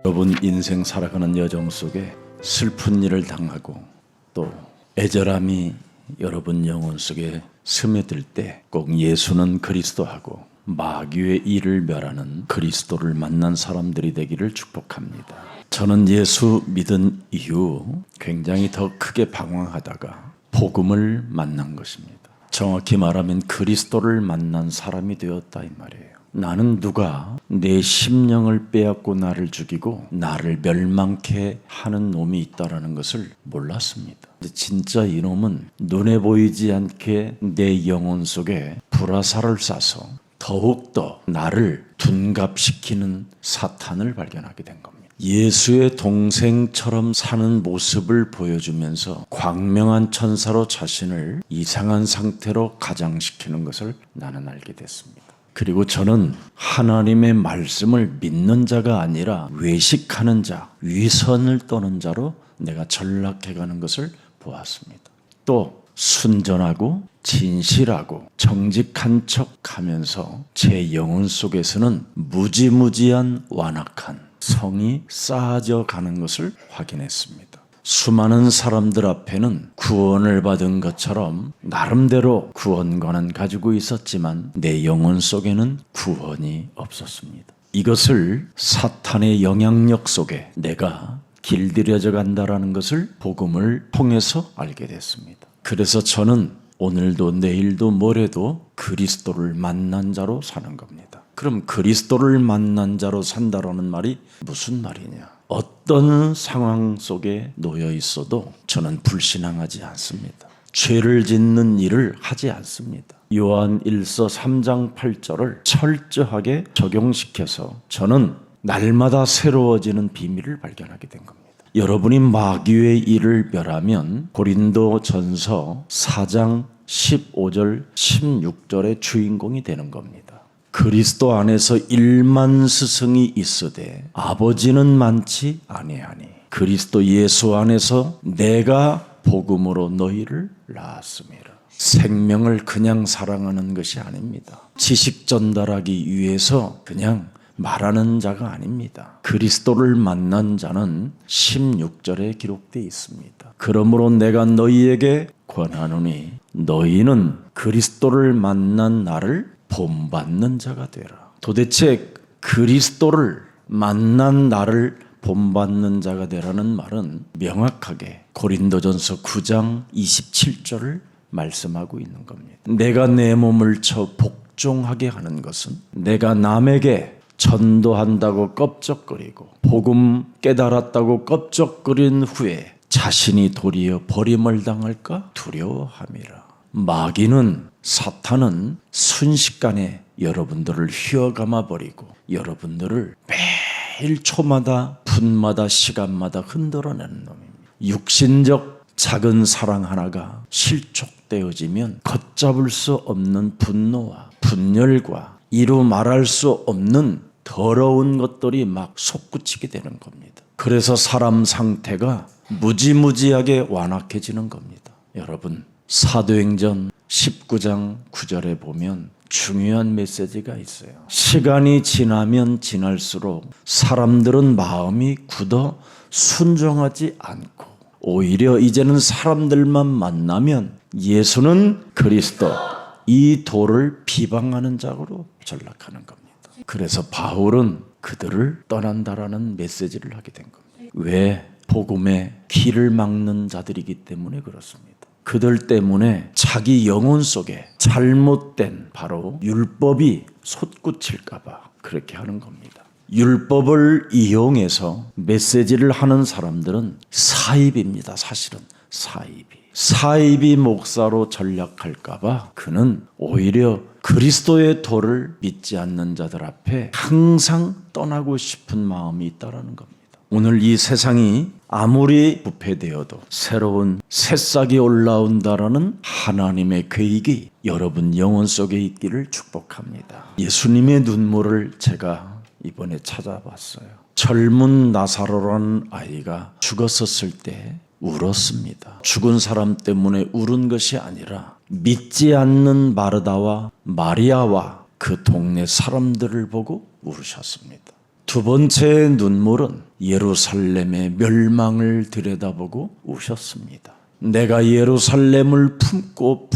여러분 인생 살아가는 여정 속에 슬픈 일을 당하고 또 애절함이 여러분 영혼 속에 스며들 때 꼭 예수는 그리스도하고 마귀의 일을 멸하는 그리스도를 만난 사람들이 되기를 축복합니다. 저는 예수 믿은 이후 굉장히 더 크게 방황하다가 복음을 만난 것입니다. 정확히 말하면 그리스도를 만난 사람이 되었다 이 말이에요. 나는 누가 내 심령을 빼앗고 나를 죽이고 나를 멸망케 하는 놈이 있다라는 것을 몰랐습니다. 진짜 이놈은 눈에 보이지 않게 내 영혼 속에 불화살을 쏴서 더욱더 나를 둔갑시키는 사탄을 발견하게 된 겁니다. 예수의 동생처럼 사는 모습을 보여주면서 광명한 천사로 자신을 이상한 상태로 가장시키는 것을 나는 알게 됐습니다. 그리고 저는 하나님의 말씀을 믿는 자가 아니라 외식하는 자, 위선을 떠는 자로 내가 전락해가는 것을 보았습니다. 또 순전하고 진실하고 정직한 척하면서 제 영혼 속에서는 무지무지한 완악한 성이 쌓아져 가는 것을 확인했습니다. 수많은 사람들 앞에는 구원을 받은 것처럼 나름대로 구원관은 가지고 있었지만 내 영혼 속에는 구원이 없었습니다. 이것을 사탄의 영향력 속에 내가 길들여져 간다라는 것을 복음을 통해서 알게 됐습니다. 그래서 저는 오늘도 내일도 모레도 그리스도를 만난 자로 사는 겁니다. 그럼 그리스도를 만난 자로 산다라는 말이 무슨 말이냐? 어떤 상황 속에 놓여 있어도 저는 불신앙하지 않습니다. 죄를 짓는 일을 하지 않습니다. 요한 1서 3장 8절을 철저하게 적용시켜서 저는 날마다 새로워지는 비밀을 발견하게 된 겁니다. 여러분이 마귀의 일을 멸하면 고린도전서 4장 15절 16절의 주인공이 되는 겁니다. 그리스도 안에서 1만 스승이 있으되 아버지는 많지 아니하니 그리스도 예수 안에서 내가 복음으로 너희를 낳았음이라. 생명을 그냥 사랑하는 것이 아닙니다. 지식 전달하기 위해서 그냥 말하는 자가 아닙니다. 그리스도를 만난 자는 16절에 기록되어 있습니다. 그러므로 내가 너희에게 권하노니 너희는 그리스도를 만난 나를 본받는 자가 되라. 도대체 그리스도를 만난 나를 본받는 자가 되라는 말은 명확하게 고린도전서 9장 27절을 말씀하고 있는 겁니다. 내가 내 몸을 쳐 복종하게 하는 것은 내가 남에게 전도한다고 껍적거리고 복음 깨달았다고 껍적거린 후에 자신이 도리어 버림을 당할까 두려워함이라. 마귀는 사탄은 순식간에 여러분들을 휘어감아 버리고 여러분들을 매일 초마다 분마다 시간마다 흔들어내는 놈입니다. 육신적 작은 사랑 하나가 실족되어지면 걷잡을 수 없는 분노와 분열과 이루 말할 수 없는 더러운 것들이 막 솟구치게 되는 겁니다. 그래서 사람 상태가 무지무지하게 완악해지는 겁니다. 여러분, 사도행전 19장 9절에 보면 중요한 메시지가 있어요. 시간이 지나면 지날수록 사람들은 마음이 굳어 순종하지 않고 오히려 이제는 사람들만 만나면 예수는 그리스도, 이 도를 비방하는 자로 전락하는 겁니다. 그래서 바울은 그들을 떠난다라는 메시지를 하게 된 겁니다. 왜? 복음의 길을 막는 자들이기 때문에 그렇습니다. 그들 때문에 자기 영혼 속에 잘못된 바로 율법이 솟구칠까 봐 그렇게 하는 겁니다. 율법을 이용해서 메시지를 하는 사람들은 사입입니다. 사실은 사입이 목사로 전락할까 봐 그는 오히려 그리스도의 도를 믿지 않는 자들 앞에 항상 떠나고 싶은 마음이 있다라는 겁니다. 오늘 이 세상이 아무리 부패되어도 새로운 새싹이 올라온다라는 하나님의 계획이 여러분 영혼 속에 있기를 축복합니다. 예수님의 눈물을 제가 이번에 찾아봤어요. 젊은 나사로라는 아이가 죽었었을 때 울었습니다. 죽은 사람 때문에 울은 것이 아니라 믿지 않는 마르다와 마리아와 그 동네 사람들을 보고 울으셨습니다. 두 번째 눈물은 예루살렘의 멸망을 들여다보고 우셨습니다. 내가 예루살렘을 품고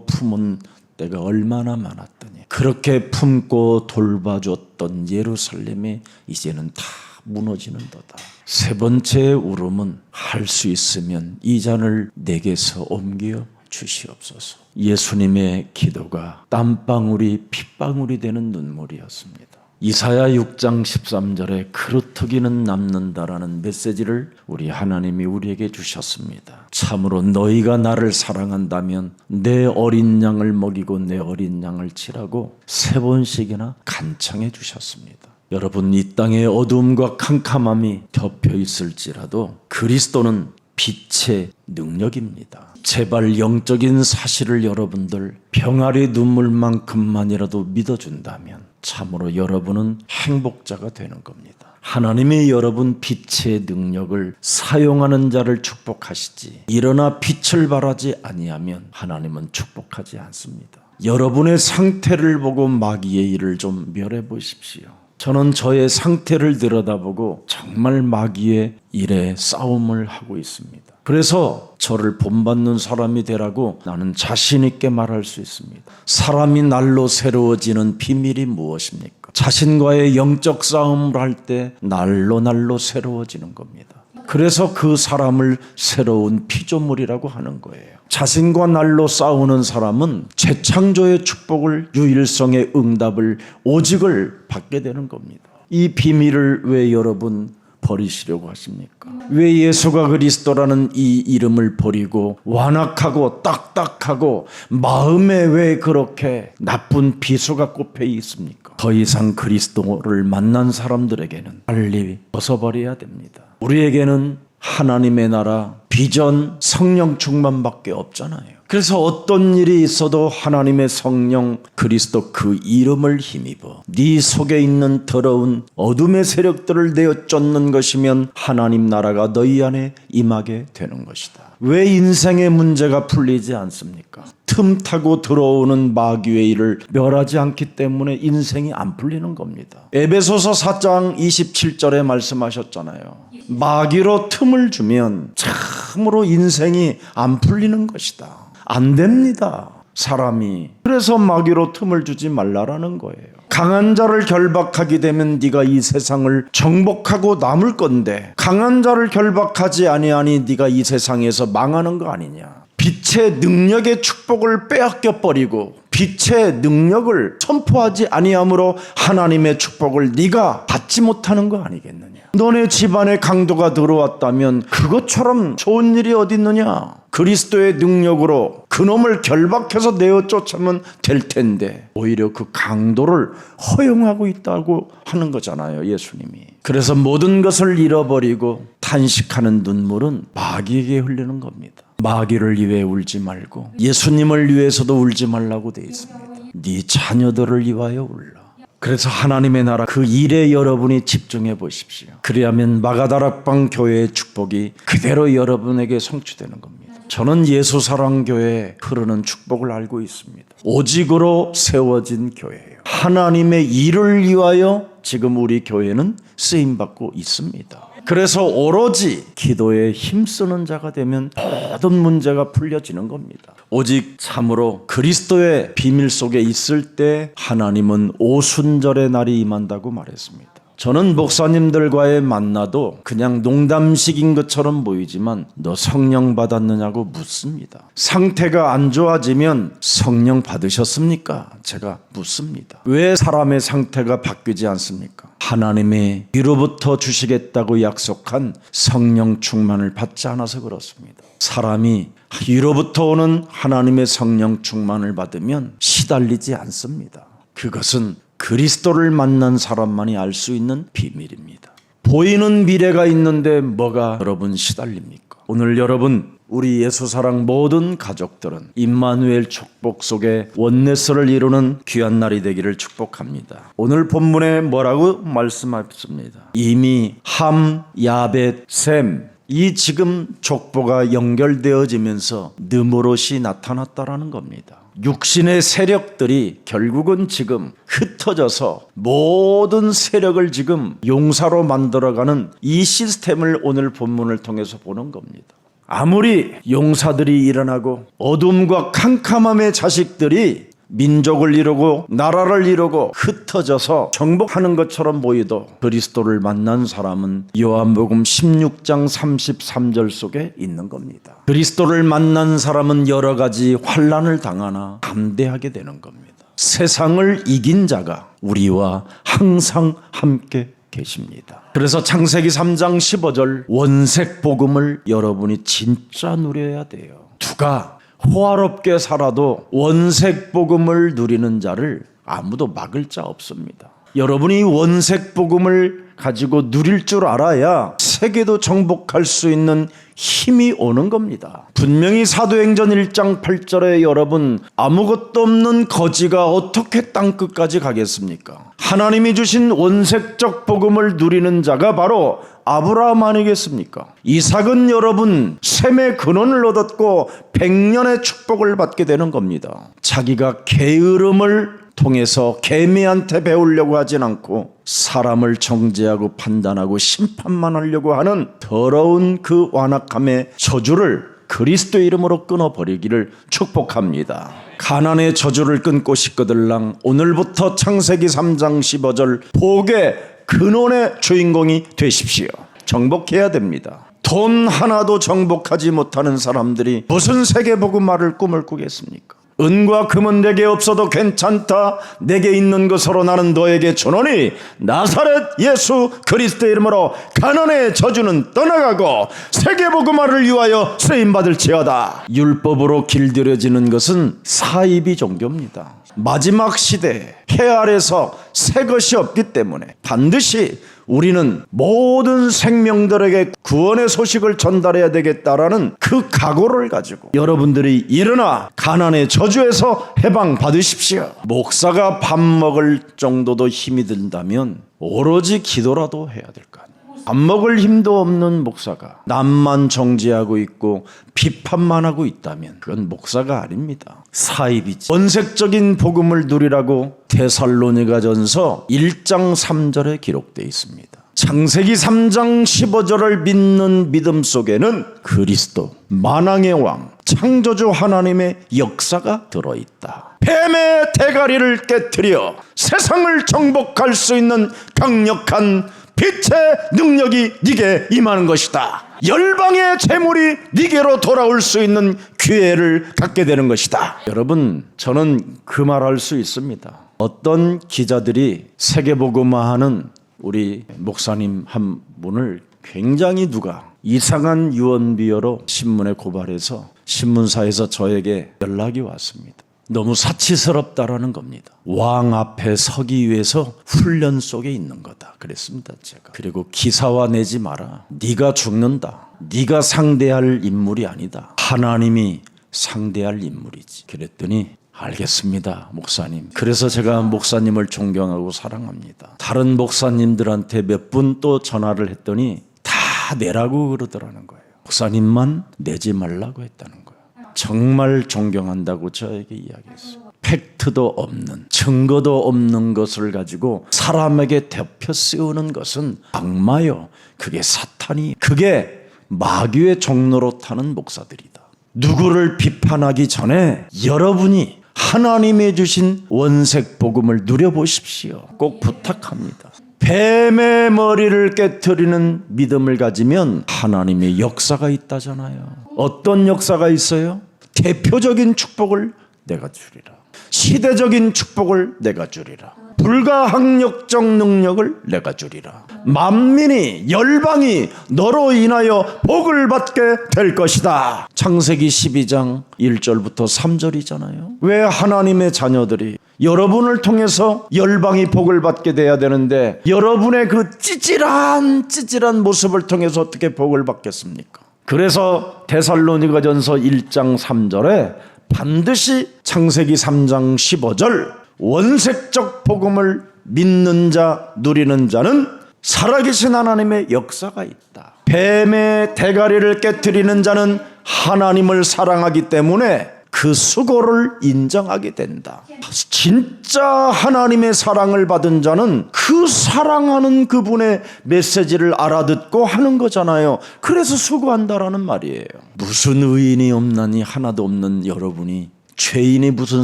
품은 때가 얼마나 많았더니 그렇게 품고 돌봐줬던 예루살렘이 이제는 다 무너지는도다. 세 번째 울음은 할 수 있으면 이 잔을 내게서 옮겨 주시옵소서. 예수님의 기도가 땀방울이 핏방울이 되는 눈물이었습니다. 이사야 6장 13절에 그루터기는 남는다라는 메시지를 우리 하나님이 우리에게 주셨습니다. 참으로 너희가 나를 사랑한다면 내 어린 양을 먹이고 내 어린 양을 치라고 세 번씩이나 간청해 주셨습니다. 여러분, 이 땅에 어두움과 캄캄함이 덮여 있을지라도 그리스도는 빛의 능력입니다. 제발 영적인 사실을 여러분들 병아리 눈물만큼만이라도 믿어준다면 참으로 여러분은 행복자가 되는 겁니다. 하나님이 여러분 빛의 능력을 사용하는 자를 축복하시지, 일어나 빛을 발하지 아니하면 하나님은 축복하지 않습니다. 여러분의 상태를 보고 마귀의 일을 좀 멸해 보십시오. 저는 저의 상태를 들여다보고 정말 마귀의 일에 싸움을 하고 있습니다. 그래서 저를 본받는 사람이 되라고 나는 자신 있게 말할 수 있습니다. 사람이 날로 새로워지는 비밀이 무엇입니까? 자신과의 영적 싸움을 할 때 날로 새로워지는 겁니다. 그래서 그 사람을 새로운 피조물이라고 하는 거예요. 자신과 날로 싸우는 사람은 재창조의 축복을, 유일성의 응답을, 오직을 받게 되는 겁니다. 이 비밀을 왜 여러분 버리시려고 하십니까? 왜 예수가 그리스도라는 이 이름을 버리고 완악하고 딱딱하고 마음에 왜 그렇게 나쁜 비수가 꼽혀 있습니까? 더 이상 그리스도를 만난 사람들에게는 빨리 벗어버려야 됩니다. 우리에게는 하나님의 나라, 비전, 성령 충만밖에 없잖아요. 그래서 어떤 일이 있어도 하나님의 성령 그리스도 그 이름을 힘입어 네 속에 있는 더러운 어둠의 세력들을 내어 쫓는 것이면 하나님 나라가 너희 안에 임하게 되는 것이다. 왜 인생의 문제가 풀리지 않습니까? 틈타고 들어오는 마귀의 일을 멸하지 않기 때문에 인생이 안 풀리는 겁니다. 에베소서 4장 27절에 말씀하셨잖아요. 마귀로 틈을 주면 참으로 인생이 안 풀리는 것이다. 안 됩니다, 사람이. 그래서 마귀로 틈을 주지 말라라는 거예요. 강한 자를 결박하게 되면 네가 이 세상을 정복하고 남을 건데 강한 자를 결박하지 아니하니 네가 이 세상에서 망하는 거 아니냐. 빛의 능력의 축복을 빼앗겨 버리고 빛의 능력을 선포하지 아니함으로 하나님의 축복을 네가 받지 못하는 거 아니겠느냐. 너네 집안에 강도가 들어왔다면 그것처럼 좋은 일이 어디 있느냐. 그리스도의 능력으로 그놈을 결박해서 내어 쫓으면 될 텐데 오히려 그 강도를 허용하고 있다고 하는 거잖아요, 예수님이. 그래서 모든 것을 잃어버리고 탄식하는 눈물은 마귀에게 흘리는 겁니다. 마귀를 위해 울지 말고 예수님을 위해서도 울지 말라고 되어 있습니다. 네 자녀들을 위하여 울라. 그래서 하나님의 나라 그 일에 여러분이 집중해 보십시오. 그래야만 마가다락방 교회의 축복이 그대로 여러분에게 성취되는 겁니다. 저는 예수사랑교회에 흐르는 축복을 알고 있습니다. 오직으로 세워진 교회예요. 하나님의 일을 위하여 지금 우리 교회는 쓰임받고 있습니다. 그래서 오로지 기도에 힘쓰는 자가 되면 모든 문제가 풀려지는 겁니다. 오직 참으로 그리스도의 비밀 속에 있을 때 하나님은 오순절의 날이 임한다고 말했습니다. 저는 목사님들과의 만나도 그냥 농담식인 것처럼 보이지만 너 성령 받았느냐고 묻습니다. 상태가 안 좋아지면 성령 받으셨습니까? 제가 묻습니다. 왜 사람의 상태가 바뀌지 않습니까? 하나님의 뒤로부터 주시겠다고 약속한 성령 충만을 받지 않아서 그렇습니다. 사람이 위로부터 오는 하나님의 성령 충만을 받으면 시달리지 않습니다. 그것은 그리스도를 만난 사람만이 알 수 있는 비밀입니다. 보이는 미래가 있는데 뭐가 여러분 시달립니까? 오늘 여러분, 우리 예수사랑 모든 가족들은 임마누엘 축복 속에 원네스를 이루는 귀한 날이 되기를 축복합니다. 오늘 본문에 뭐라고 말씀하셨습니다. 이미 함, 야벳, 셈, 이 지금 족보가 연결되어지면서 느무롯이 나타났다라는 겁니다. 육신의 세력들이 결국은 지금 흩어져서 모든 세력을 지금 용사로 만들어가는 이 시스템을 오늘 본문을 통해서 보는 겁니다. 아무리 용사들이 일어나고 어둠과 캄캄함의 자식들이 민족을 이루고 나라를 이루고 흩어져서 정복하는 것처럼 보이도 그리스도를 만난 사람은 요한복음 16장 33절 속에 있는 겁니다. 그리스도를 만난 사람은 여러 가지 환난을 당하나 담대하게 되는 겁니다. 세상을 이긴 자가 우리와 항상 함께 계십니다. 그래서 창세기 3장 15절 원색 복음을 여러분이 진짜 누려야 돼요. 누가 호화롭게 살아도 원색 복음을 누리는 자를 아무도 막을 자 없습니다. 여러분이 원색 복음을 가지고 누릴 줄 알아야 세계도 정복할 수 있는 힘이 오는 겁니다. 분명히 사도행전 1장 8절에 여러분 아무것도 없는 거지가 어떻게 땅끝까지 가겠습니까? 하나님이 주신 원색적 복음을 누리는 자가 바로 아브라함 아니겠습니까? 이삭은 여러분 셈의 근원을 얻었고 100년의 축복을 받게 되는 겁니다. 자기가 게으름을 통해서 개미한테 배우려고 하진 않고 사람을 정죄하고 판단하고 심판만 하려고 하는 더러운 그 완악함의 저주를 그리스도의 이름으로 끊어버리기를 축복합니다. 가난의 저주를 끊고 싶거들랑 오늘부터 창세기 3장 15절 복의 근원의 주인공이 되십시오. 정복해야 됩니다. 돈 하나도 정복하지 못하는 사람들이 무슨 세계복음화를 꿈을 꾸겠습니까? 은과 금은 내게 없어도 괜찮다. 내게 있는 것으로 나는 너에게 주노니 나사렛 예수 그리스도의 이름으로 가난의 저주는 떠나가고 세계복음화를 위하여 쓰임받을지어다. 율법으로 길들여지는 것은 사이비 종교입니다. 마지막 시대에 해 아래서 새 것이 없기 때문에 반드시 우리는 모든 생명들에게 구원의 소식을 전달해야 되겠다라는 그 각오를 가지고 여러분들이 일어나 가난의 저주에서 해방 받으십시오. 목사가 밥 먹을 정도도 힘이 든다면 오로지 기도라도 해야 될 거 아니에요. 밥 먹을 힘도 없는 목사가 남만 정죄하고 있고 비판만 하고 있다면 그건 목사가 아닙니다. 사입이지. 원색적인 복음을 누리라고 데살로니가전서 1장 3절에 기록되어 있습니다. 창세기 3장 15절을 믿는 믿음 속에는 그리스도 만왕의 왕 창조주 하나님의 역사가 들어있다. 뱀의 대가리를 깨트려 세상을 정복할 수 있는 강력한 빛의 능력이 네게 임하는 것이다. 열방의 재물이 네게로 돌아올 수 있는 기회를 갖게 되는 것이다. 여러분, 저는 그 말할 수 있습니다. 어떤 기자들이 세계복음화하는 우리 목사님 한 분을 굉장히 누가 이상한 유언비어로 신문에 고발해서 신문사에서 저에게 연락이 왔습니다. 너무 사치스럽다라는 겁니다. 왕 앞에 서기 위해서 훈련 속에 있는 거다 그랬습니다. 제가. 그리고 기사화 내지 마라. 네가 죽는다. 네가 상대할 인물이 아니다. 하나님이 상대할 인물이지. 그랬더니 알겠습니다, 목사님. 그래서 제가 목사님을 존경하고 사랑합니다. 다른 목사님들한테 몇 분 또 전화를 했더니 다 내라고 그러더라는 거예요. 목사님만 내지 말라고 했다는 거예요. 정말 존경한다고 저에게 이야기했어요. 팩트도 없는, 증거도 없는 것을 가지고 사람에게 덮여 씌우는 것은 악마요. 그게 사탄이, 그게 마귀의 종로로 타는 목사들이다. 누구를 비판하기 전에 여러분이 하나님이 주신 원색 복음을 누려보십시오. 꼭 부탁합니다. 뱀의 머리를 깨트리는 믿음을 가지면 하나님의 역사가 있다잖아요. 어떤 역사가 있어요? 대표적인 축복을 내가 주리라. 시대적인 축복을 내가 주리라. 불가항력적 능력을 내가 주리라. 만민이 열방이 너로 인하여 복을 받게 될 것이다. 창세기 12장 1절부터 3절이잖아요. 왜 하나님의 자녀들이 여러분을 통해서 열방이 복을 받게 돼야 되는데 여러분의 그 찌질한 모습을 통해서 어떻게 복을 받겠습니까? 그래서 데살로니가전서 1장 3절에 반드시 창세기 3장 15절 원색적 복음을 믿는 자, 누리는 자는 살아계신 하나님의 역사가 있다. 뱀의 대가리를 깨트리는 자는 하나님을 사랑하기 때문에 그 수고를 인정하게 된다. 진짜 하나님의 사랑을 받은 자는 그 사랑하는 그분의 메시지를 알아듣고 하는 거잖아요. 그래서 수고한다라는 말이에요. 무슨 의인이 없나니 하나도 없는 여러분이 죄인이 무슨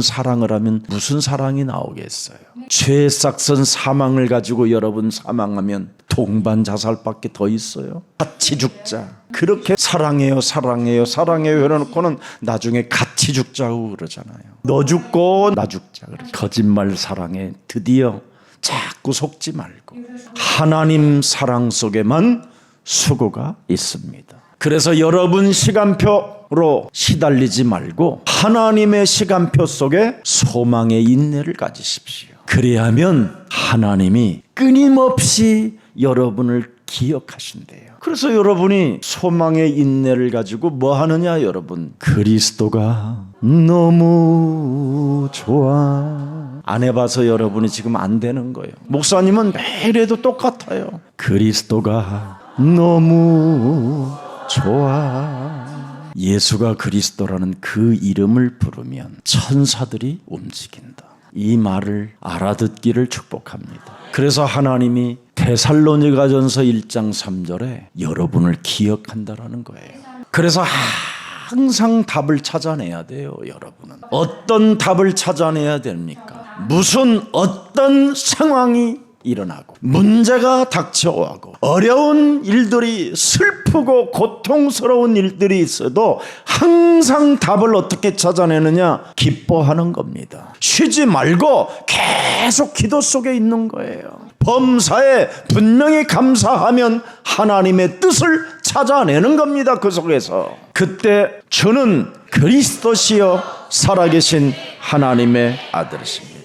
사랑을 하면 무슨 사랑이 나오겠어요. 죄의 싹선 사망을 가지고 여러분 사망하면 동반 자살밖에 더 있어요. 같이 죽자. 그렇게 사랑해요 사랑해요 사랑해요 해놓고는 나중에 같이 죽자고 그러잖아요. 너 죽고 나 죽자. 거짓말 사랑에 드디어 자꾸 속지 말고 하나님 사랑 속에만 수고가 있습니다. 그래서 여러분 시간표로 시달리지 말고 하나님의 시간표 속에 소망의 인내를 가지십시오. 그래야면 하나님이 끊임없이 여러분을 기억하신대요. 그래서 여러분이 소망의 인내를 가지고 뭐 하느냐 여러분? 그리스도가 너무 좋아. 안 해봐서 여러분이 지금 안 되는 거예요. 목사님은 매일 해도 똑같아요. 그리스도가 너무 좋아. 예수가 그리스도라는 그 이름을 부르면 천사들이 움직인다. 이 말을 알아듣기를 축복합니다. 그래서 하나님이 데살로니가전서 1장 3절에 여러분을 기억한다라는 거예요. 그래서 항상 답을 찾아내야 돼요. 여러분은 어떤 답을 찾아내야 됩니까? 무슨 어떤 상황이 일어나고 문제가 닥쳐오고 어려운 일들이 슬프고 고통스러운 일들이 있어도 항상 답을 어떻게 찾아내느냐? 기뻐하는 겁니다. 쉬지 말고 계속 기도 속에 있는 거예요. 범사에 분명히 감사하면 하나님의 뜻을 찾아내는 겁니다. 그 속에서 그때 주는 그리스도시요 살아계신 하나님의 아들이십니다.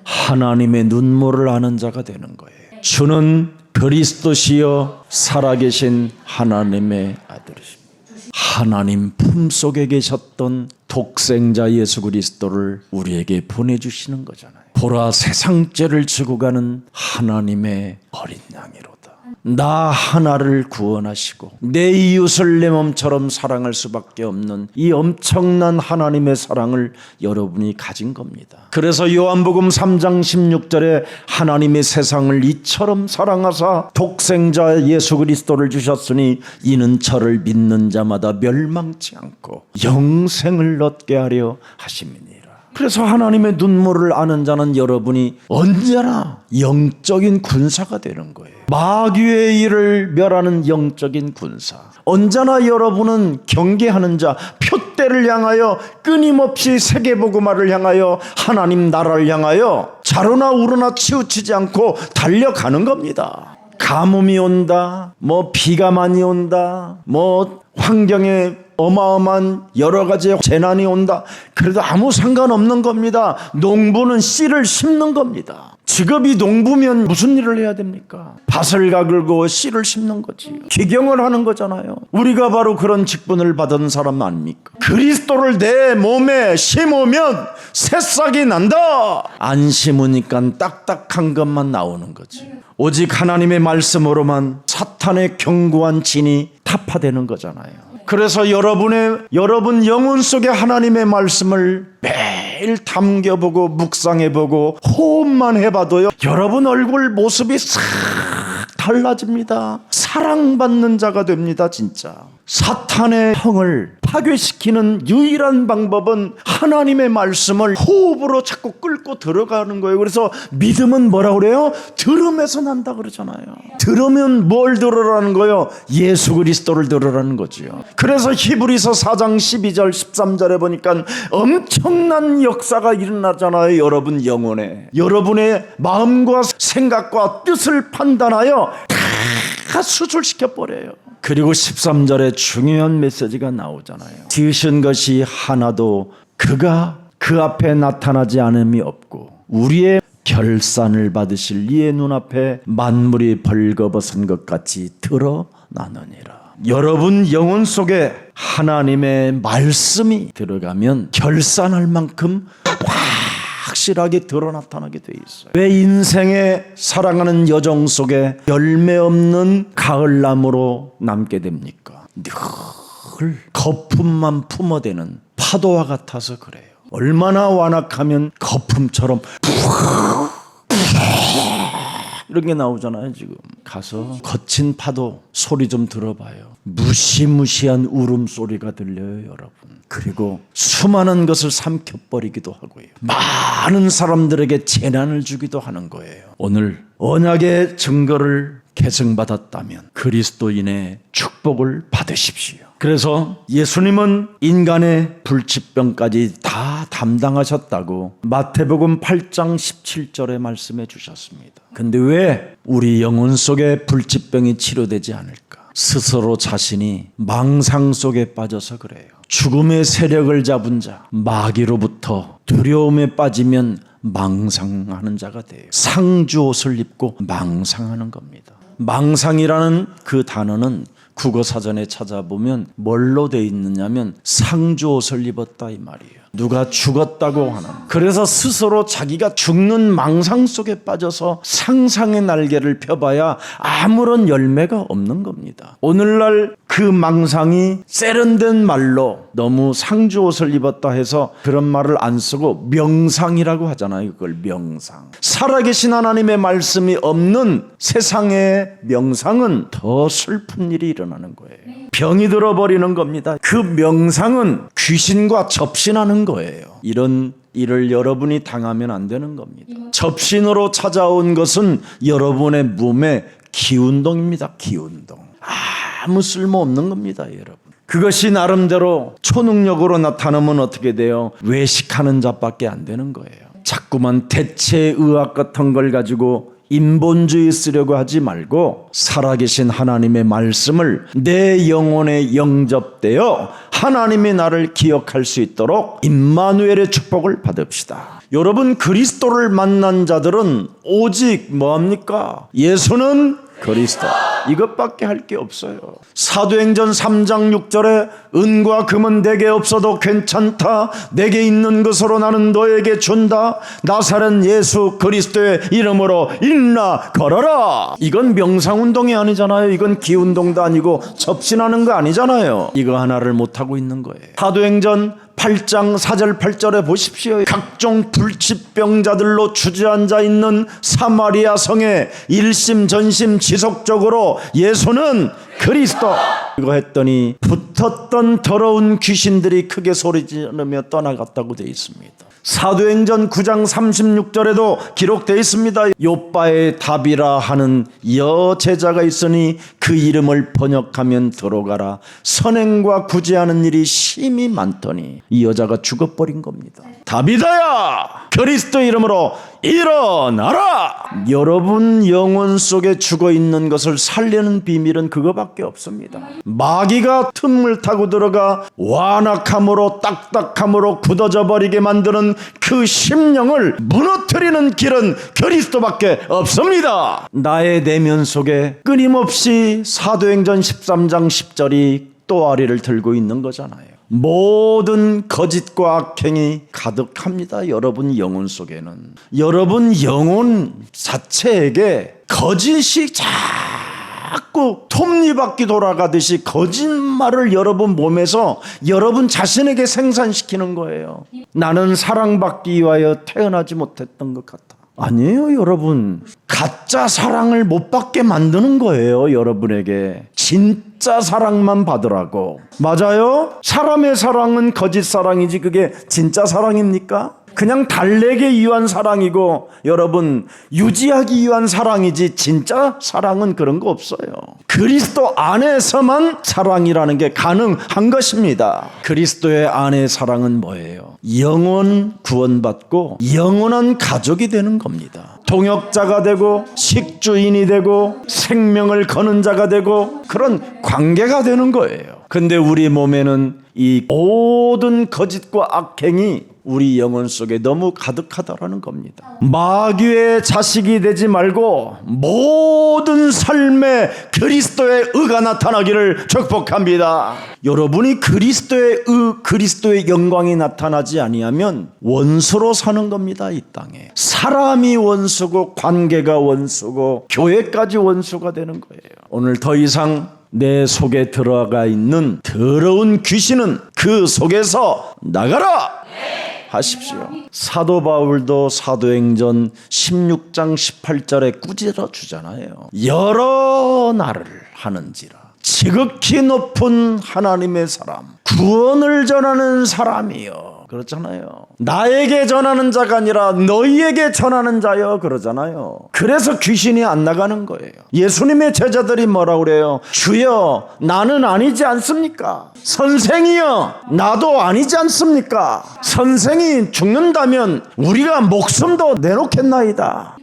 하나님의 눈물을 아는 자가 되는 거예요. 주는 그리스도시요 살아계신 하나님의 아들이십니다. 하나님 품속에 계셨던 독생자 예수 그리스도를 우리에게 보내주시는 거잖아요. 보라 세상 죄를 지고 가는 하나님의 어린 양이로다. 나 하나를 구원하시고 내 이웃을 내 몸처럼 사랑할 수밖에 없는 이 엄청난 하나님의 사랑을 여러분이 가진 겁니다. 그래서 요한복음 3장 16절에 하나님의 세상을 이처럼 사랑하사 독생자 예수 그리스도를 주셨으니 이는 저를 믿는 자마다 멸망치 않고 영생을 얻게 하려 하심이니라. 그래서 하나님의 눈물을 아는 자는 여러분이 언제나 영적인 군사가 되는 거예요. 마귀의 일을 멸하는 영적인 군사. 언제나 여러분은 경계하는 자, 표대를 향하여 끊임없이 세계복음화를 향하여 하나님 나라를 향하여 자로나 우로나 치우치지 않고 달려가는 겁니다. 가뭄이 온다, 비가 많이 온다, 환경에 어마어마한 여러 가지 재난이 온다. 그래도 아무 상관없는 겁니다. 농부는 씨를 심는 겁니다. 직업이 농부면 무슨 일을 해야 됩니까? 밭을 가글고 씨를 심는 거지. 기경을 하는 거잖아요. 우리가 바로 그런 직분을 받은 사람 아닙니까? 그리스도를 내 몸에 심으면 새싹이 난다. 안 심으니까 딱딱한 것만 나오는 거지. 오직 하나님의 말씀으로만 사탄의 견고한 진이 타파되는 거잖아요. 그래서 여러분 영혼 속에 하나님의 말씀을 매일 담겨보고 묵상해보고 호흡만 해봐도요, 여러분 얼굴 모습이 싹 달라집니다. 사랑받는 자가 됩니다. 진짜 사탄의 형을 파괴시키는 유일한 방법은 하나님의 말씀을 호흡으로 자꾸 끌고 들어가는 거예요. 그래서 믿음은 뭐라고 그래요? 들음에서 난다 그러잖아요. 들으면 뭘 들으라는 거예요? 예수 그리스도를 들으라는 거지요. 그래서 히브리서 4장 12절 13절에 보니까 엄청난 역사가 일어나잖아요. 여러분 영혼에, 여러분의 마음과 생각과 뜻을 판단하여 다 수술시켜버려요. 그리고 13절에 중요한 메시지가 나오잖아요. 지으신 것이 하나도 그가 그 앞에 나타나지 않음이 없고 우리의 결산을 받으실 이의 눈앞에 만물이 벌거벗은 것 같이 드러나느니라. 여러분 영혼 속에 하나님의 말씀이 들어가면 결산할 만큼 확실하게 드러나타나게 돼 있어요. 왜 인생의 사랑하는 여정 속에 열매 없는 가을나무로 남게 됩니까? 늘 거품만 품어대는 파도와 같아서 그래요. 얼마나 완악하면 거품처럼 이런 게 나오잖아요. 지금 가서 거친 파도 소리 좀 들어봐요. 무시무시한 울음소리가 들려요, 여러분. 그리고 수많은 것을 삼켜버리기도 하고요. 많은 사람들에게 재난을 주기도 하는 거예요. 오늘 언약의 증거를 계승받았다면 그리스도인의 축복을 받으십시오. 그래서 예수님은 인간의 불치병까지 다 담당하셨다고 마태복음 8장 17절에 말씀해 주셨습니다. 근데 왜 우리 영혼 속에 불치병이 치료되지 않을까? 스스로 자신이 망상 속에 빠져서 그래요. 죽음의 세력을 잡은 자, 마귀로부터 두려움에 빠지면 망상하는 자가 돼요. 상주 옷을 입고 망상하는 겁니다. 망상이라는 그 단어는 국어사전에 찾아보면 뭘로 돼 있느냐면 상주 옷을 입었다 이 말이에요. 누가 죽었다고 하는. 그래서 스스로 자기가 죽는 망상 속에 빠져서 상상의 날개를 펴봐야 아무런 열매가 없는 겁니다. 오늘날 그 망상이 세련된 말로 너무 상주 옷을 입었다 해서 그런 말을 안 쓰고 명상이라고 하잖아요. 그걸 명상. 살아계신 하나님의 말씀이 없는 세상의 명상은 더 슬픈 일이 일어나는 거예요. 병이 들어버리는 겁니다. 그 명상은 귀신과 접신하는 거예요. 이런 일을 여러분이 당하면 안 되는 겁니다. 접신으로 찾아온 것은 여러분의 몸의 기운동입니다. 기운동. 아무 쓸모없는 겁니다, 여러분. 그것이 나름대로 초능력으로 나타나면 어떻게 돼요? 외식하는 자밖에 안 되는 거예요. 자꾸만 대체의학 같은 걸 가지고 인본주의 쓰려고 하지 말고 살아계신 하나님의 말씀을 내 영혼에 영접되어 하나님이 나를 기억할 수 있도록 임마누엘의 축복을 받읍시다. 여러분, 그리스도를 만난 자들은 오직 뭐합니까? 예수는 그리스도, 이것밖에 할 게 없어요. 사도행전 3장 6절에 은과 금은 내게 없어도 괜찮다. 내게 있는 것으로 나는 너에게 준다. 나사렛 예수 그리스도의 이름으로 일어나 걸어라. 이건 명상운동이 아니잖아요. 이건 기운동도 아니고 접신하는 거 아니잖아요. 이거 하나를 못하고 있는 거예요. 사도행전 8장 4절 8절에 보십시오. 각종 불치병자들로 주저앉아 있는 사마리아 성에 일심전심 지속적으로 예수는 그리스도 이거 했더니 붙었던 더러운 귀신들이 크게 소리지르며 떠나갔다고 되어 있습니다. 사도행전 9장 36절에도 기록되어 있습니다. 요빠의 답이라 하는 여제자가 있으니 그 이름을 번역하면 들어가라. 선행과 구제하는 일이 심히 많더니 이 여자가 죽어버린 겁니다. 다비다야, 그리스도 이름으로 일어나라. 여러분 영혼 속에 죽어있는 것을 살리는 비밀은 그거밖에 없습니다. 마귀가 틈을 타고 들어가 완악함으로 딱딱함으로 굳어져 버리게 만드는 그 심령을 무너뜨리는 길은 그리스도밖에 없습니다. 나의 내면 속에 끊임없이 사도행전 13장 10절이 또아리를 들고 있는 거잖아요. 모든 거짓과 악행이 가득합니다. 여러분 영혼 속에는. 여러분 영혼 자체에게 거짓이 자꾸 톱니바퀴 돌아가듯이 거짓말을 여러분 몸에서 여러분 자신에게 생산시키는 거예요. 나는 사랑받기 위하여 태어나지 못했던 것 같아. 아니에요, 여러분. 가짜 사랑을 못 받게 만드는 거예요, 여러분에게. 진짜 사랑만 받으라고. 맞아요? 사람의 사랑은 거짓 사랑이지 그게 진짜 사랑입니까? 그냥 달래기 위한 사랑이고 여러분 유지하기 위한 사랑이지 진짜 사랑은 그런 거 없어요. 그리스도 안에서만 사랑이라는 게 가능한 것입니다. 그리스도의 안의 사랑은 뭐예요? 영원 구원받고 영원한 가족이 되는 겁니다. 동역자가 되고 식주인이 되고 생명을 거는 자가 되고 그런 관계가 되는 거예요. 근데 우리 몸에는 이 모든 거짓과 악행이 우리 영혼 속에 너무 가득하다라는 겁니다. 마귀의 자식이 되지 말고 모든 삶에 그리스도의 의가 나타나기를 축복합니다. 여러분이 그리스도의 의, 그리스도의 영광이 나타나지 아니하면 원수로 사는 겁니다. 이 땅에 사람이 원수고 관계가 원수고 교회까지 원수가 되는 거예요. 오늘 더 이상 내 속에 들어가 있는 더러운 귀신은 그 속에서 나가라 하십시오. 사도 바울도 사도행전 16장 18절에 꾸짖어 주잖아요. 여러 날을 하는지라 지극히 높은 하나님의 사람, 구원을 전하는 사람이요, 그렇잖아요. 나에게 전하는 자가 아니라 너희에게 전하는 자여, 그러잖아요. 그래서 귀신이 안 나가는 거예요. 예수님의 제자들이 뭐라고 그래요? 주여 나는 아니지 않습니까? 선생이여 나도 아니지 않습니까? 선생이 죽는다면 우리가 목숨도 내놓겠나이다.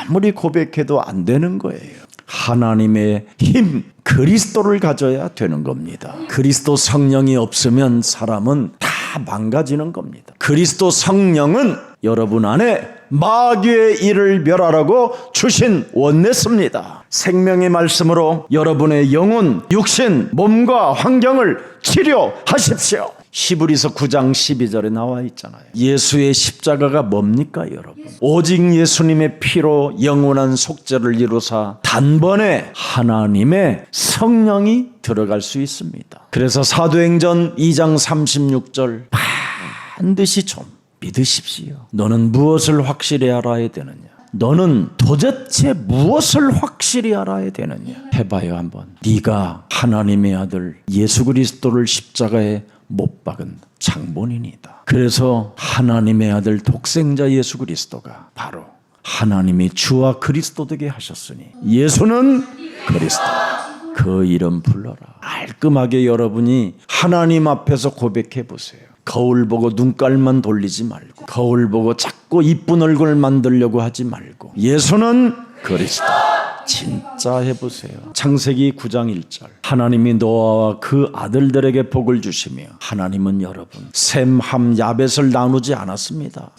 아무리 고백해도 안 되는 거예요. 하나님의 힘, 그리스도를 가져야 되는 겁니다. 그리스도 성령이 없으면 사람은 다 망가지는 겁니다. 그리스도 성령은 여러분 안에 마귀의 일을 멸하라고 주신 원내스입니다. 생명의 말씀으로 여러분의 영혼, 육신, 몸과 환경을 치료하십시오. 히브리서 9장 12절에 나와 있잖아요. 예수의 십자가가 뭡니까 여러분? 오직 예수님의 피로 영원한 속죄를 이루사 단번에 하나님의 성령이 들어갈 수 있습니다. 그래서 사도행전 2장 36절 반드시 좀 믿으십시오. 너는 무엇을 확실히 알아야 되느냐? 너는 도대체 무엇을 확실히 알아야 되느냐? 해봐요 한번. 네가 하나님의 아들 예수 그리스도를 십자가에 못 박은 장본인이다. 그래서 하나님의 아들 독생자 예수 그리스도가 바로 하나님이 주와 그리스도 되게 하셨으니 예수는 그리스도, 그 이름 불러라. 깔끔하게 여러분이 하나님 앞에서 고백해 보세요. 거울 보고 눈깔만 돌리지 말고, 거울 보고 자꾸 이쁜 얼굴 만들려고 하지 말고, 예수는 그리스도 진짜 해보세요. 창세기 9장 1절 하나님이 노아와 그 아들들에게 복을 주시며, 하나님은 여러분 셈, 함, 야벳을 나누지 않았습니다.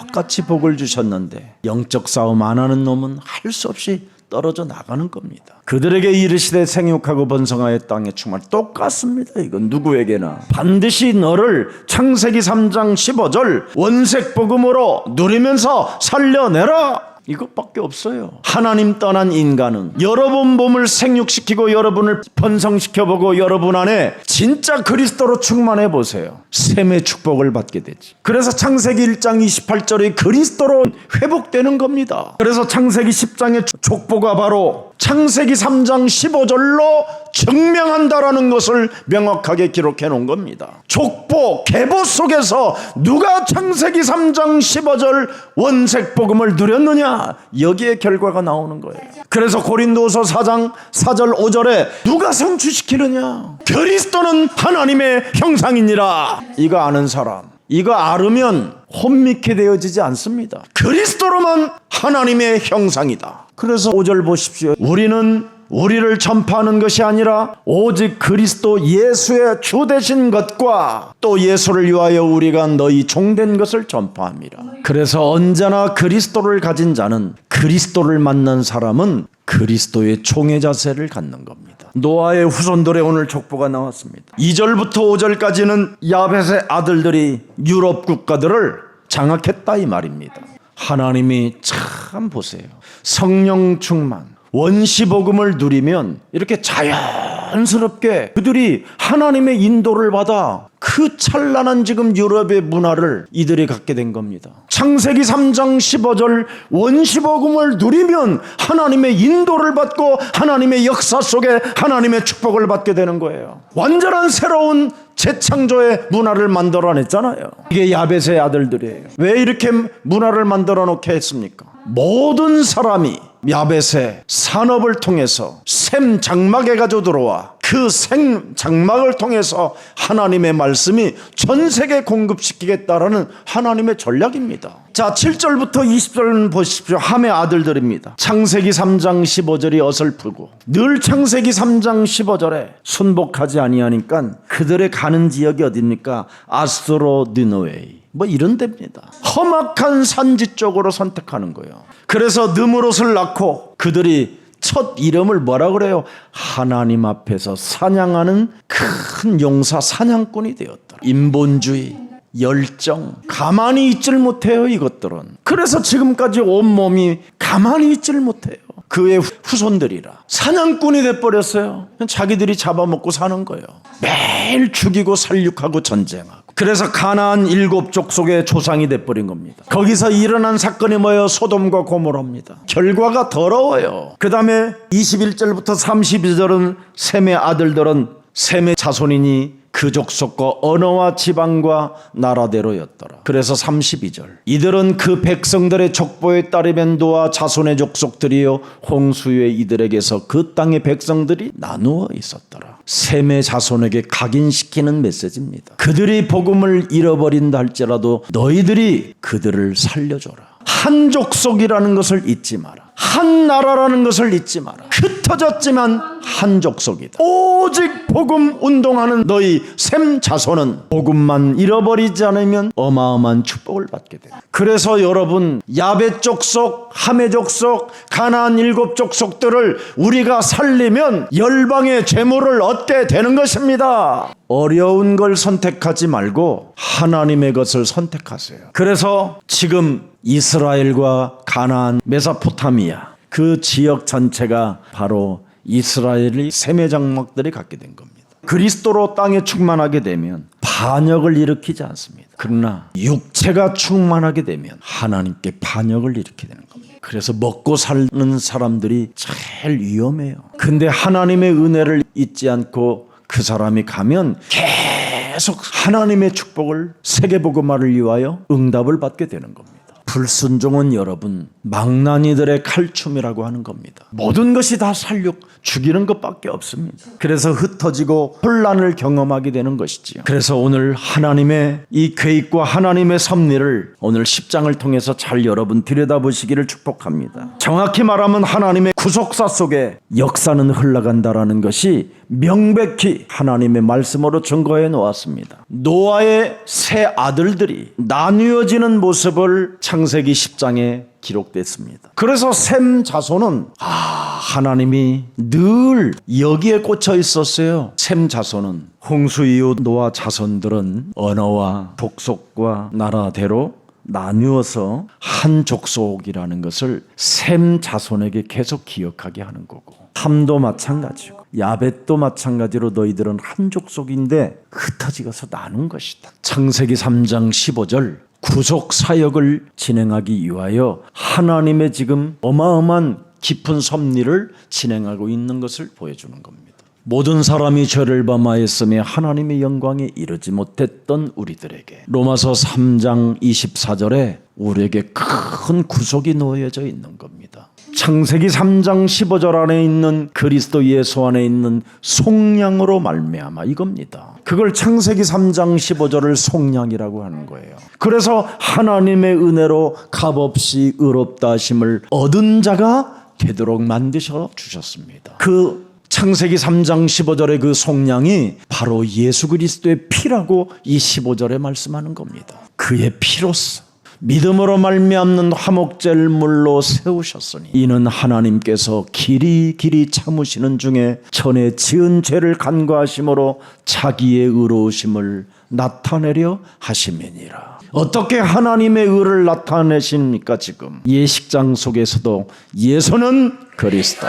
똑같이 복을 주셨는데 영적 싸움 안 하는 놈은 할 수 없이 떨어져 나가는 겁니다. 그들에게 이르시되 생육하고 번성하여 땅에 충만. 똑같습니다. 이건 누구에게나 반드시 너를 창세기 3장 15절 원색 복음으로 누리면서 살려내라, 이것밖에 없어요. 하나님 떠난 인간은 여러분 몸을 생육시키고 여러분을 번성시켜보고 여러분 안에 진짜 그리스도로 충만해 보세요. 셈의 축복을 받게 되지. 그래서 창세기 1장 28절이 그리스도로 회복되는 겁니다. 그래서 창세기 10장의 족보가 바로 창세기 3장 15절로 증명한다라는 것을 명확하게 기록해 놓은 겁니다. 족보, 계보 속에서 누가 창세기 3장 15절 원색 복음을 누렸느냐, 여기에 결과가 나오는 거예요. 그래서 고린도서 4장 4절 5절에 누가 성취시키느냐, 그리스도는 하나님의 형상이니라. 이거 아는 사람, 이거 알으면 혼미케 되어지지 않습니다. 그리스도로만 하나님의 형상이다. 그래서 5절 보십시오. 우리는 우리를 전파하는 것이 아니라 오직 그리스도 예수의 주 되신 것과 또 예수를 위하여 우리가 너희 종된 것을 전파함이라. 그래서 언제나 그리스도를 가진 자는, 그리스도를 만난 사람은 그리스도의 종의 자세를 갖는 겁니다. 노아의 후손들의 오늘 족보가 나왔습니다. 2절부터 5절까지는 야벳의 아들들이 유럽 국가들을 장악했다 이 말입니다. 하나님이 참 보세요. 성령 충만, 원시복음을 누리면 이렇게 자연스럽게 그들이 하나님의 인도를 받아 그 찬란한 지금 유럽의 문화를 이들이 갖게 된 겁니다. 창세기 3장 15절 원시복음을 누리면 하나님의 인도를 받고 하나님의 역사 속에 하나님의 축복을 받게 되는 거예요. 완전한 새로운 재창조의 문화를 만들어냈잖아요. 이게 야벳의 아들들이에요. 왜 이렇게 문화를 만들어 놓게 했습니까? 모든 사람이 야벳의 산업을 통해서 샘 장막에 가져 들어와 그 생 장막을 통해서 하나님의 말씀이 전 세계에 공급시키겠다라는 하나님의 전략입니다. 자, 7절부터 20절은 보십시오. 함의 아들들입니다. 창세기 3장 15절이 어설프고 늘 창세기 3장 15절에 순복하지 아니하니까 그들의 가는 지역이 어디입니까? 아스트로 니느웨이 뭐 이런 데입니다. 험악한 산지 쪽으로 선택하는 거예요. 그래서 느므롯을 낳고 그들이 첫 이름을 뭐라 그래요? 하나님 앞에서 사냥하는 큰 용사 사냥꾼이 되었더라. 인본주의, 열정, 가만히 있질 못해요 이것들은. 그래서 지금까지 온몸이 가만히 있질 못해요. 그의 후손들이라 사냥꾼이 돼버렸어요. 자기들이 잡아먹고 사는 거예요. 매일 죽이고 살육하고 전쟁하고. 그래서 가나안 7족속의 조상이 돼버린 겁니다. 거기서 일어난 사건이 뭐예요? 소돔과 고모라입니다. 결과가 더러워요. 그 다음에 21절부터 32절은 셈의 아들들은 셈의 자손이니 그 족속과 언어와 지방과 나라대로였더라. 그래서 32절, 이들은 그 백성들의 족보에 따르면 노아 자손의 족속들이요 홍수에 이들에게서 그 땅의 백성들이 나누어 있었더라. 셈의 자손에게 각인시키는 메시지입니다. 그들이 복음을 잃어버린다 할지라도 너희들이 그들을 살려줘라. 한 족속이라는 것을 잊지 마라. 한 나라라는 것을 잊지 마라. 흩어졌지만 한 족속이다. 오직 복음 운동하는 너희 셈 자손은 복음만 잃어버리지 않으면 어마어마한 축복을 받게 돼. 그래서 여러분, 야벳 족속, 하메 족속, 가나안 7족속들을 우리가 살리면 열방의 재물을 얻게 되는 것입니다. 어려운 걸 선택하지 말고 하나님의 것을 선택하세요. 그래서 지금 이스라엘과 가나안, 메소포타미아 그 지역 전체가 바로 이스라엘의 셈의 장막들이 갖게 된 겁니다. 그리스도로 땅에 충만하게 되면 반역을 일으키지 않습니다. 그러나 육체가 충만하게 되면 하나님께 반역을 일으키게 되는 겁니다. 그래서 먹고 사는 사람들이 제일 위험해요. 근데 하나님의 은혜를 잊지 않고 그 사람이 가면 계속 하나님의 축복을, 세계복음화를 위하여 응답을 받게 되는 겁니다. 불순종은 여러분 망나니들의 칼춤이라고 하는 겁니다. 모든 것이 다 살육 죽이는 것밖에 없습니다. 그래서 흩어지고 혼란을 경험하게 되는 것이지요. 그래서 오늘 하나님의 이 계획과 하나님의 섭리를 오늘 10장을 통해서 잘 여러분 들여다보시기를 축복합니다. 정확히 말하면 하나님의 구속사 속에 역사는 흘러간다라는 것이 명백히 하나님의 말씀으로 증거해 놓았습니다. 노아의 세 아들들이 나뉘어지는 모습을 창세기 10장에 기록됐습니다. 그래서 셈 자손은 하나님이 늘 여기에 꽂혀 있었어요. 셈 자손은 홍수 이후 노아 자손들은 언어와 족속과 나라대로 나누어서 한 족속이라는 것을 셈 자손에게 계속 기억하게 하는 거고, 함도 마찬가지고 야벳도 마찬가지로 너희들은 한 족속인데 흩어지어서 나눈 것이다. 창세기 3장 15절, 구속 사역을 진행하기 위하여 하나님의 지금 어마어마한 깊은 섭리를 진행하고 있는 것을 보여주는 겁니다. 모든 사람이 죄를 범하였으며 하나님의 영광에 이르지 못했던 우리들에게 로마서 3장 24절에 우리에게 큰 구속이 놓여져 있는 겁니다. 창세기 3장 15절 안에 있는 그리스도 예수 안에 있는 속량으로 말미암아 이겁니다. 그걸 창세기 3장 15절을 속량이라고 하는 거예요. 그래서 하나님의 은혜로 값없이 의롭다 하심을 얻은 자가 되도록 만드셔 주셨습니다. 그 창세기 3장 15절의 그 속량이 바로 예수 그리스도의 피라고 이 15절에 말씀하는 겁니다. 그의 피로써 믿음으로 말미암는 화목제를 물로 세우셨으니 이는 하나님께서 길이 참으시는 중에 전에 지은 죄를 간과하심으로 자기의 의로우심을 나타내려 하심이니라. 어떻게 하나님의 의를 나타내십니까? 지금 예식장 속에서도 예수는 그리스도,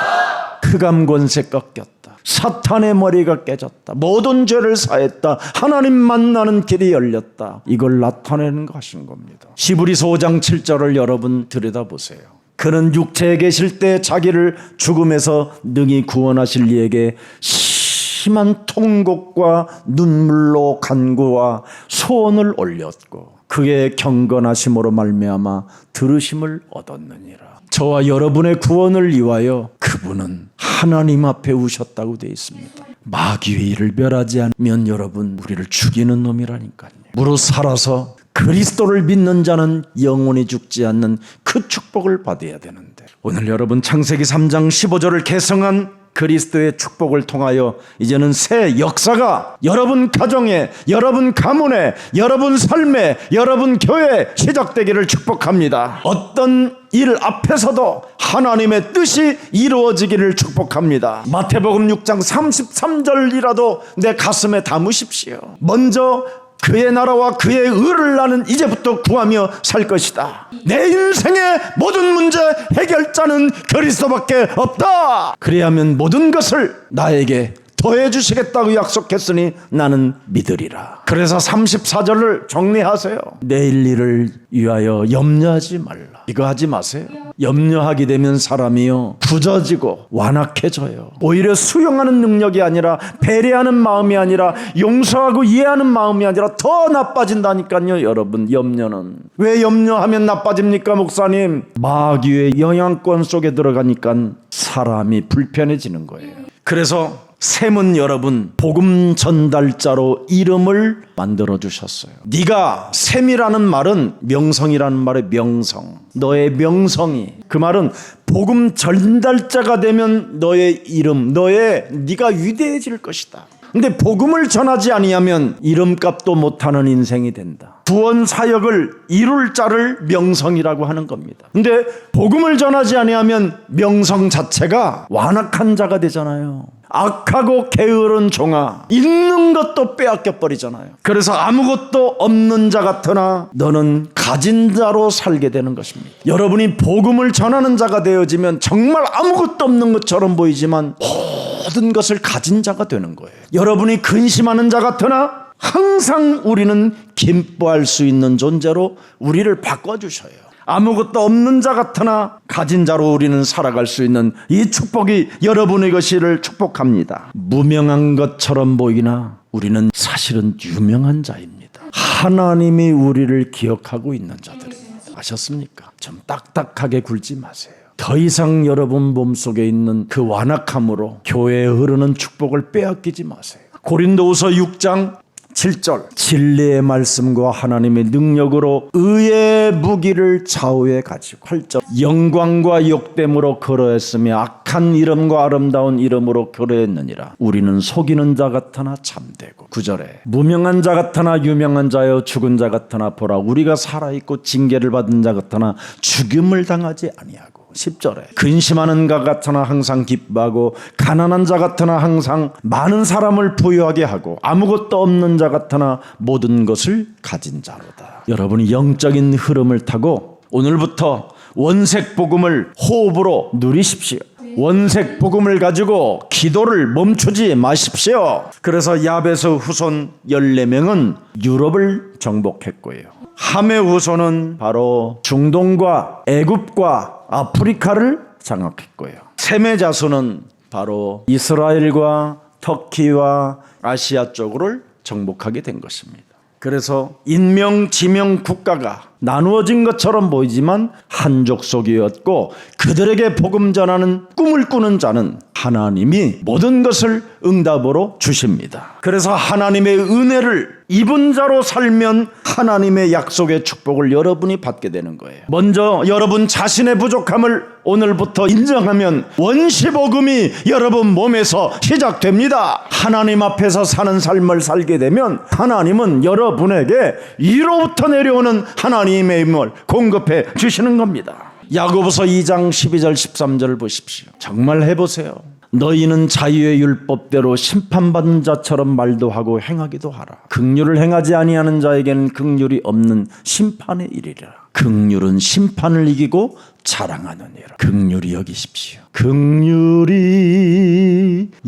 흑암 권세 꺾였다, 사탄의 머리가 깨졌다, 모든 죄를 사했다, 하나님 만나는 길이 열렸다, 이걸 나타내는 것인 겁니다. 히브리서 5장 7절을 여러분 들여다보세요. 그는 육체에 계실 때 자기를 죽음에서 능히 구원하실 이에게 심한 통곡과 눈물로 간구와 소원을 올렸고 그의 경건하심으로 말미암아 들으심을 얻었느니라. 저와 여러분의 구원을 위하여 그분은 하나님 앞에 우셨다고 되어 있습니다. 마귀의 일을 멸하지 않으면 여러분 우리를 죽이는 놈이라니까요. 무릇 살아서 그리스도를 믿는 자는 영원히 죽지 않는 그 축복을 받아야 되는데, 오늘 여러분 창세기 3장 15절을 개성한 그리스도의 축복을 통하여 이제는 새 역사가 여러분 가정에, 여러분 가문에, 여러분 삶에, 여러분 교회에 시작되기를 축복합니다. 어떤 일 앞에서도 하나님의 뜻이 이루어지기를 축복합니다. 마태복음 6장 33절이라도 내 가슴에 담으십시오. 먼저 그의 나라와 그의 의를 나는 이제부터 구하며 살 것이다. 내 인생의 모든 문제 해결자는 그리스도밖에 없다. 그래야면 모든 것을 나에게 더해 주시겠다고 약속했으니 나는 믿으리라. 그래서 34절을 정리하세요. 내일 일을 위하여 염려하지 말라. 이거 하지 마세요. 염려하게 되면 사람이요 굳어지고 완악해져요. 오히려 수용하는 능력이 아니라, 배려하는 마음이 아니라, 용서하고 이해하는 마음이 아니라 더 나빠진다니까요. 여러분, 염려는 왜 염려하면 나빠집니까, 목사님? 마귀의 영향권 속에 들어가니까 사람이 불편해지는 거예요. 그래서 셈은 여러분 복음 전달자로 이름을 만들어 주셨어요. 네가 셈이라는 말은 명성이라는 말의 명성, 너의 명성이, 그 말은 복음 전달자가 되면 너의 이름, 네가 위대해질 것이다. 근데 복음을 전하지 아니하면 이름값도 못하는 인생이 된다. 구원 사역을 이룰 자를 명성이라고 하는 겁니다. 근데 복음을 전하지 아니하면 명성 자체가 완악한 자가 되잖아요. 악하고 게으른 종아, 있는 것도 빼앗겨 버리잖아요. 그래서 아무것도 없는 자 같으나 너는 가진 자로 살게 되는 것입니다. 여러분이 복음을 전하는 자가 되어지면 정말 아무것도 없는 것처럼 보이지만 모든 것을 가진 자가 되는 거예요. 여러분이 근심하는 자 같으나 항상 우리는 기뻐할 수 있는 존재로 우리를 바꿔주셔요. 아무것도 없는 자 같으나 가진 자로 우리는 살아갈 수 있는 이 축복이 여러분의 것이를 축복합니다. 무명한 것처럼 보이나 우리는 사실은 유명한 자입니다. 하나님이 우리를 기억하고 있는 자들입니다. 아셨습니까? 좀 딱딱하게 굴지 마세요. 더 이상 여러분 몸속에 있는 그 완악함으로 교회에 흐르는 축복을 빼앗기지 마세요. 고린도후서 6장 7절, 진리의 말씀과 하나님의 능력으로 의의 무기를 좌우에 가지고 8절, 영광과 욕됨으로 거러했으며 악한 이름과 아름다운 이름으로 거러했느니라. 우리는 속이는 자 같으나 참되고 9절에 무명한 자 같으나 유명한 자여 죽은 자 같으나 보라 우리가 살아있고 징계를 받은 자 같으나 죽임을 당하지 아니하고 10절에 근심하는 자 같으나 항상 기뻐하고 가난한 자 같으나 항상 많은 사람을 부유하게 하고 아무것도 없는 자 같으나 모든 것을 가진 자로다. 여러분이 영적인 흐름을 타고 오늘부터 원색 복음을 호흡으로 누리십시오. 원색 복음을 가지고 기도를 멈추지 마십시오. 그래서 야베스 후손 14명은 유럽을 정복했고요. 함의 후손은 바로 중동과 애굽과 아프리카를 장악했고요. 셈의 자손은 바로 이스라엘과 터키와 아시아 쪽을 정복하게 된 것입니다. 그래서 인명, 지명 국가가 나누어진 것처럼 보이지만 한 족속이었고 그들에게 복음 전하는 꿈을 꾸는 자는 하나님이 모든 것을 응답으로 주십니다. 그래서 하나님의 은혜를 입은 자로 살면 하나님의 약속의 축복을 여러분이 받게 되는 거예요. 먼저 여러분 자신의 부족함을 오늘부터 인정하면 원시복음이 여러분 몸에서 시작됩니다. 하나님 앞에서 사는 삶을 살게 되면 하나님은 여러분에게 위로부터 내려오는 하나님의 힘을 공급해 주시는 겁니다. 야고보서 2장 12절 13절을 보십시오. 정말 해보세요. 너희는 자유의 율법대로 심판받은 자처럼 말도 하고 행하기도 하라. 긍휼을 행하지 아니하는 자에게는 긍휼이 없는 심판의 일이라. 긍휼은 심판을 이기고 자랑하느니라. 긍휼히 여기십시오. 긍휼히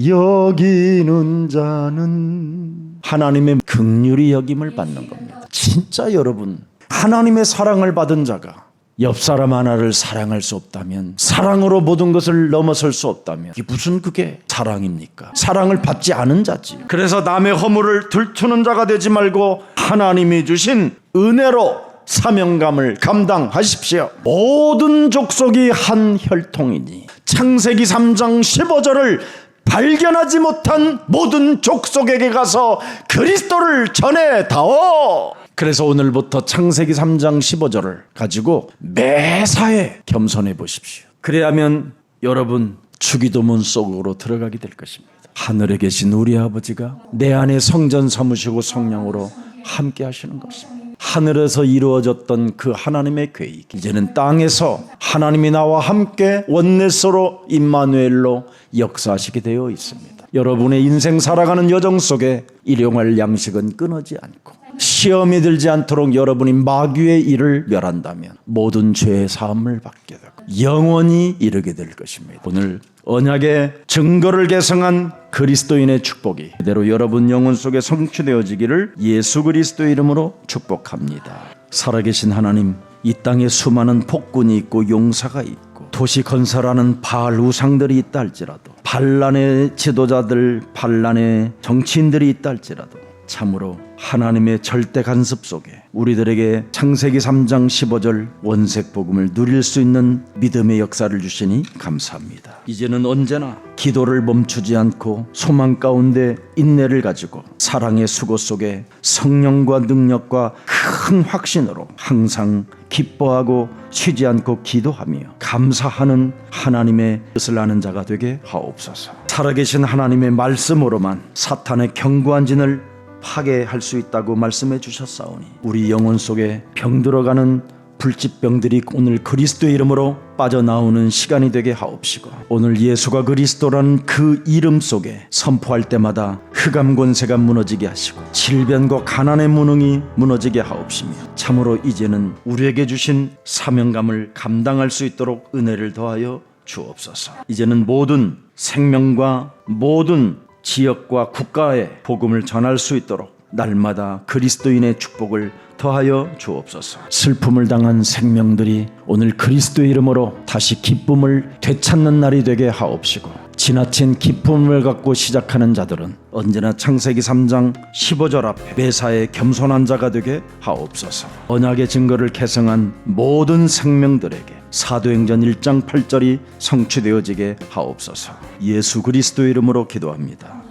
여기는 자는 하나님의 긍휼히 여김을 받는 겁니다. 진짜 여러분, 하나님의 사랑을 받은 자가 옆 사람 하나를 사랑할 수 없다면, 사랑으로 모든 것을 넘어설 수 없다면 이게 무슨 그게 사랑입니까? 사랑을 받지 않은 자지. 그래서 남의 허물을 들추는 자가 되지 말고 하나님이 주신 은혜로 사명감을 감당하십시오. 모든 족속이 한 혈통이니 창세기 3장 15절을 발견하지 못한 모든 족속에게 가서 그리스도를 전해다오. 그래서 오늘부터 창세기 3장 15절을 가지고 매사에 겸손해 보십시오. 그래야면 여러분 주기도문 속으로 들어가게 될 것입니다. 하늘에 계신 우리 아버지가 내 안에 성전 삼으시고 성령으로 함께 하시는 것입니다. 하늘에서 이루어졌던 그 하나님의 계획, 이제는 땅에서 하나님이 나와 함께 원내서로 임마누엘로 역사하시게 되어 있습니다. 여러분의 인생 살아가는 여정 속에 일용할 양식은 끊어지 않고 시험이 들지 않도록 여러분이 마귀의 일을 멸한다면 모든 죄의 사함을 받게 되고 영원히 이르게 될 것입니다. 오늘 언약의 증거를 계승한 그리스도인의 축복이 그대로 여러분 영혼 속에 성취되어지기를 예수 그리스도 이름으로 축복합니다. 살아계신 하나님, 이 땅에 수많은 폭군이 있고 용사가 있고 도시 건설하는 바알 우상들이 있다 할지라도 반란의 지도자들, 반란의 정치인들이 있다 할지라도 참으로 하나님의 절대 간섭 속에 우리들에게 창세기 3장 15절 원색 복음을 누릴 수 있는 믿음의 역사를 주시니 감사합니다. 이제는 언제나 기도를 멈추지 않고 소망 가운데 인내를 가지고 사랑의 수고 속에 성령과 능력과 큰 확신으로 항상 기뻐하고 쉬지 않고 기도하며 감사하는 하나님의 뜻을 아는 자가 되게 하옵소서. 살아계신 하나님의 말씀으로만 사탄의 견고한 진을 파괴할 수 있다고 말씀해 주셨사오니 우리 영혼 속에 병들어가는 불치병들이 오늘 그리스도의 이름으로 빠져나오는 시간이 되게 하옵시고 오늘 예수가 그리스도라는 그 이름 속에 선포할 때마다 흑암 권세가 무너지게 하시고 질병과 가난의 무능이 무너지게 하옵시며 참으로 이제는 우리에게 주신 사명감을 감당할 수 있도록 은혜를 더하여 주옵소서. 이제는 모든 생명과 모든 지역과 국가에 복음을 전할 수 있도록 날마다 그리스도인의 축복을 더하여 주옵소서. 슬픔을 당한 생명들이 오늘 그리스도의 이름으로 다시 기쁨을 되찾는 날이 되게 하옵시고 지나친 기쁨을 갖고 시작하는 자들은 언제나 창세기 3장 15절 앞에 매사에 겸손한 자가 되게 하옵소서. 언약의 증거를 계승한 모든 생명들에게 사도행전 1장 8절이 성취되어지게 하옵소서. 예수 그리스도의 이름으로 기도합니다.